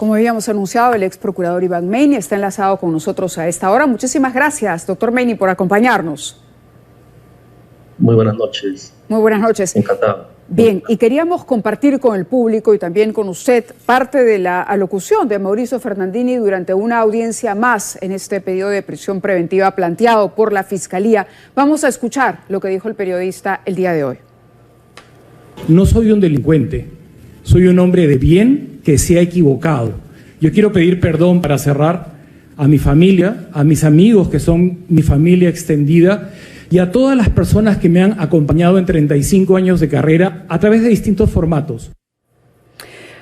Como habíamos anunciado, el ex procurador Iván Meini está enlazado con nosotros a esta hora. Muchísimas gracias, doctor Meini, por acompañarnos. Muy buenas noches. Muy buenas noches. Encantado. Bien, y queríamos compartir con el público y también con usted parte de la alocución de Mauricio Fernandini durante una audiencia más en este pedido de prisión preventiva planteado por la Fiscalía. Vamos a escuchar lo que dijo el periodista el día de hoy. No soy un delincuente, soy un hombre de bien que se ha equivocado. Yo quiero pedir perdón para cerrar a mi familia, a mis amigos que son mi familia extendida y a todas las personas que me han acompañado en 35 años de carrera a través de distintos formatos.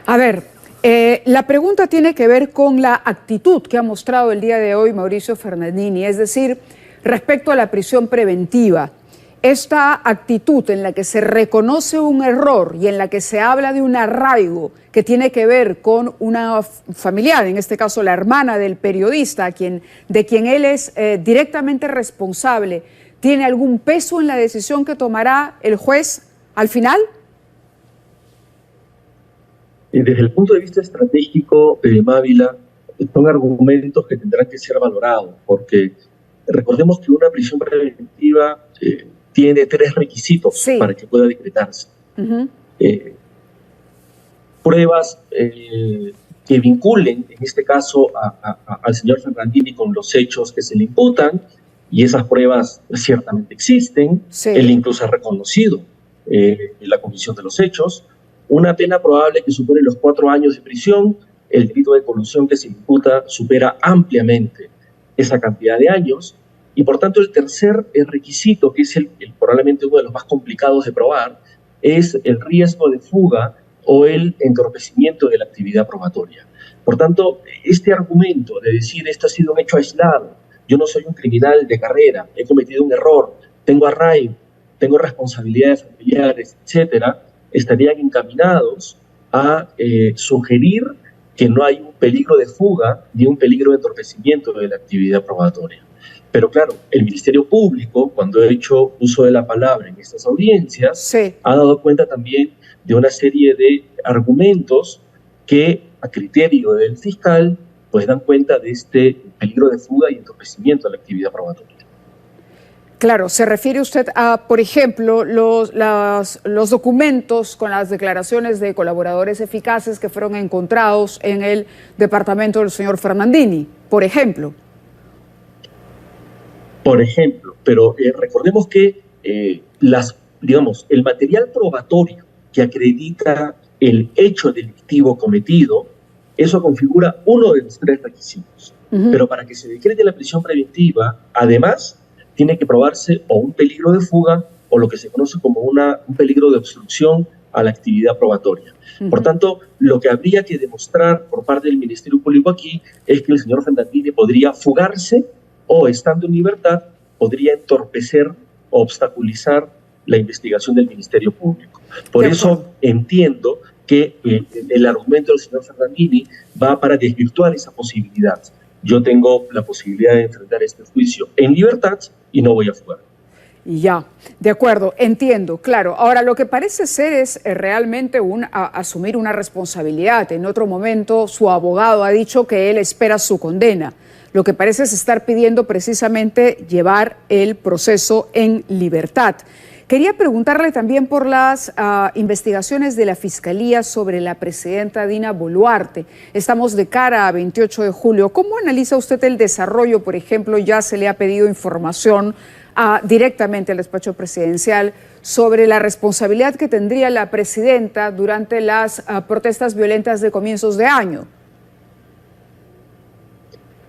A ver, la pregunta tiene que ver con la actitud que ha mostrado el día de hoy Mauricio Fernandini, es decir, respecto a la prisión preventiva. Esta actitud en la que se reconoce un error y en la que se habla de un arraigo que tiene que ver con una familiar, en este caso la hermana del periodista, de quien él es directamente responsable, ¿tiene algún peso en la decisión que tomará el juez al final? Desde el punto de vista estratégico, Mávila, son argumentos que tendrán que ser valorados, porque recordemos que una prisión preventiva tiene 3 requisitos para que pueda decretarse. Pruebas que vinculen, en este caso, al señor Fernandini con los hechos que se le imputan, y esas pruebas ciertamente existen. Él incluso ha reconocido la comisión de los hechos. Una pena probable que supere los 4 años de prisión. El delito de colusión que se imputa supera ampliamente esa cantidad de años. Y por tanto el tercer requisito, que es probablemente uno de los más complicados de probar, es el riesgo de fuga o el entorpecimiento de la actividad probatoria. Por tanto, este argumento de decir esto ha sido un hecho aislado, yo no soy un criminal de carrera, he cometido un error, tengo arraigo, tengo responsabilidades familiares, etcétera, estarían encaminados a sugerir que no hay un peligro de fuga ni un peligro de entorpecimiento de la actividad probatoria. Pero claro, el Ministerio Público, cuando ha hecho uso de la palabra en estas audiencias, ha dado cuenta también de una serie de argumentos que, a criterio del fiscal, pues dan cuenta de este peligro de fuga y entorpecimiento de la actividad probatoria. Claro, se refiere usted a, por ejemplo, los documentos con las declaraciones de colaboradores eficaces que fueron encontrados en el departamento del señor Fernandini, por ejemplo. Por ejemplo, pero recordemos que el material probatorio que acredita el hecho delictivo cometido, eso configura uno de los 3 requisitos. Pero para que se decrete la prisión preventiva, además, tiene que probarse o un peligro de fuga o lo que se conoce como un peligro de obstrucción a la actividad probatoria. Por tanto, lo que habría que demostrar por parte del Ministerio Público aquí es que el señor Fernandini podría fugarse o, estando en libertad, podría entorpecer o obstaculizar la investigación del Ministerio Público. Por eso entiendo que el argumento del señor Fernandini va para desvirtuar esa posibilidad. Yo tengo la posibilidad de enfrentar este juicio en libertad y no voy a fugar. Ya, de acuerdo, entiendo, claro. Ahora, lo que parece ser es realmente asumir una responsabilidad. En otro momento, su abogado ha dicho que él espera su condena. Lo que parece es estar pidiendo precisamente llevar el proceso en libertad. Quería preguntarle también por las investigaciones de la Fiscalía sobre la presidenta Dina Boluarte. Estamos de cara a 28 de julio. ¿Cómo analiza usted el desarrollo? Por ejemplo, ya se le ha pedido información directamente al despacho presidencial sobre la responsabilidad que tendría la presidenta durante las protestas violentas de comienzos de año.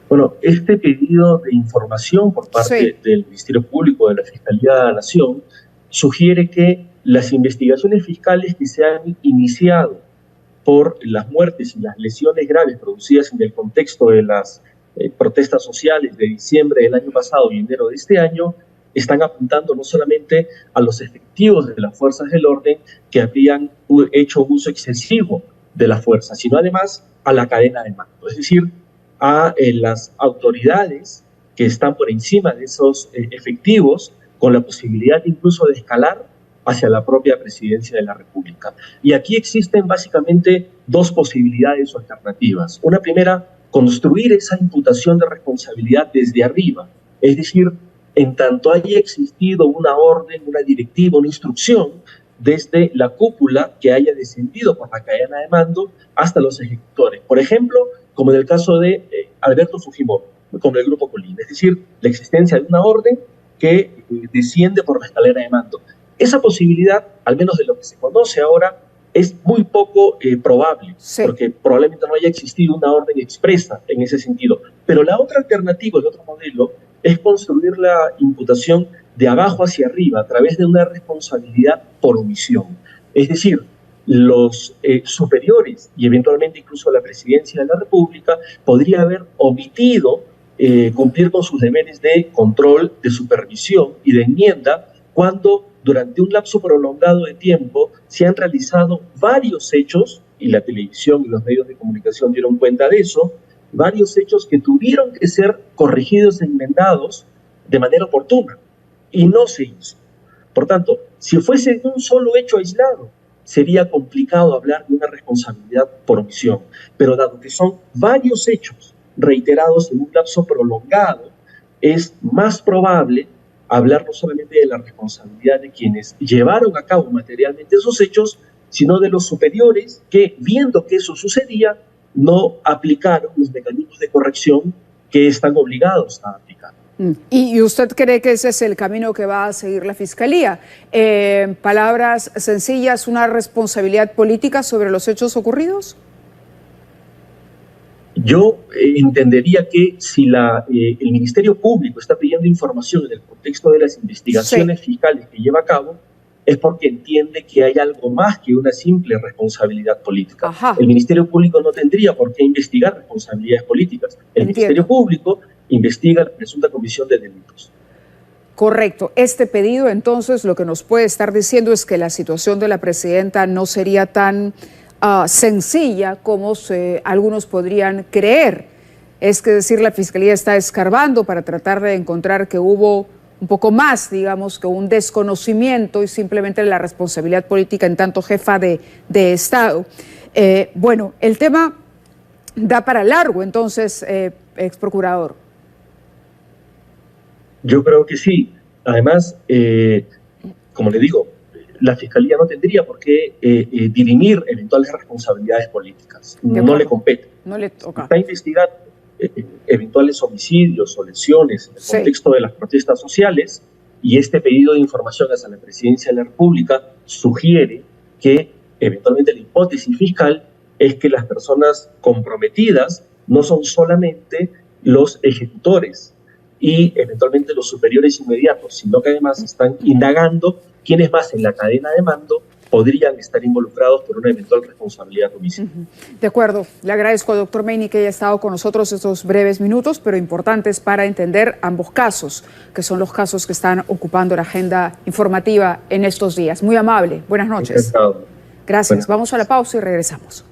Bueno, este pedido de información por parte del Ministerio Público, de la Fiscalía de la Nación, sugiere que las investigaciones fiscales que se han iniciado por las muertes y las lesiones graves producidas en el contexto de las protestas sociales de diciembre del año pasado y enero de este año, están apuntando no solamente a los efectivos de las fuerzas del orden que habrían hecho uso excesivo de la fuerza, sino además a la cadena de mando, es decir, a las autoridades que están por encima de esos efectivos, con la posibilidad incluso de escalar hacia la propia presidencia de la República. Y aquí existen básicamente dos posibilidades o alternativas. Una primera, construir esa imputación de responsabilidad desde arriba, es decir, en tanto haya existido una orden, una directiva, una instrucción desde la cúpula que haya descendido por la cadena de mando hasta los ejecutores. Por ejemplo, como en el caso de Alberto Fujimori, con el Grupo Colina, es decir, la existencia de una orden que desciende por la escalera de mando. Esa posibilidad, al menos de lo que se conoce ahora, es muy poco probable, sí, porque probablemente no haya existido una orden expresa en ese sentido. Pero la otra alternativa, el otro modelo, es construir la imputación de abajo hacia arriba a través de una responsabilidad por omisión. Es decir, los superiores y eventualmente incluso la presidencia de la República podría haber omitido cumplir con sus deberes de control, de supervisión y de enmienda cuando durante un lapso prolongado de tiempo se han realizado varios hechos, y la televisión y los medios de comunicación dieron cuenta de eso, varios hechos que tuvieron que ser corregidos e enmendados de manera oportuna, y no se hizo. Por tanto, si fuese un solo hecho aislado, sería complicado hablar de una responsabilidad por omisión, pero dado que son varios hechos reiterados en un lapso prolongado, es más probable hablar no solamente de la responsabilidad de quienes llevaron a cabo materialmente esos hechos, sino de los superiores que, viendo que eso sucedía, no aplicaron los mecanismos de corrección que están obligados a aplicar. ¿Y usted cree que ese es el camino que va a seguir la Fiscalía? Palabras sencillas, ¿una responsabilidad política sobre los hechos ocurridos? Yo entendería que si el Ministerio Público está pidiendo información en el contexto de las investigaciones fiscales que lleva a cabo, es porque entiende que hay algo más que una simple responsabilidad política. Ajá. El Ministerio Público no tendría por qué investigar responsabilidades políticas. El Ministerio Público investiga la presunta comisión de delitos. Correcto. Este pedido, entonces, lo que nos puede estar diciendo es que la situación de la presidenta no sería tan sencilla como algunos podrían creer. Es decir, la Fiscalía está escarbando para tratar de encontrar que hubo un poco más, digamos, que un desconocimiento y simplemente la responsabilidad política en tanto jefa de Estado. Bueno, el tema da para largo, entonces, ex procurador. Yo creo que sí. Además, como le digo, la Fiscalía no tendría por qué dirimir eventuales responsabilidades políticas. No le compete. No le toca. Está investigando eventuales homicidios o lesiones en el contexto de las protestas sociales, y este pedido de información hacia la Presidencia de la República sugiere que eventualmente la hipótesis fiscal es que las personas comprometidas no son solamente los ejecutores y eventualmente los superiores inmediatos, sino que además están indagando quiénes más en la cadena de mando podrían estar involucrados por una eventual responsabilidad homicida. De acuerdo. Le agradezco al doctor Meini que haya estado con nosotros estos breves minutos, pero importantes para entender ambos casos, que son los casos que están ocupando la agenda informativa en estos días. Muy amable. Buenas noches. Encantado. Gracias. Vamos a la pausa y regresamos.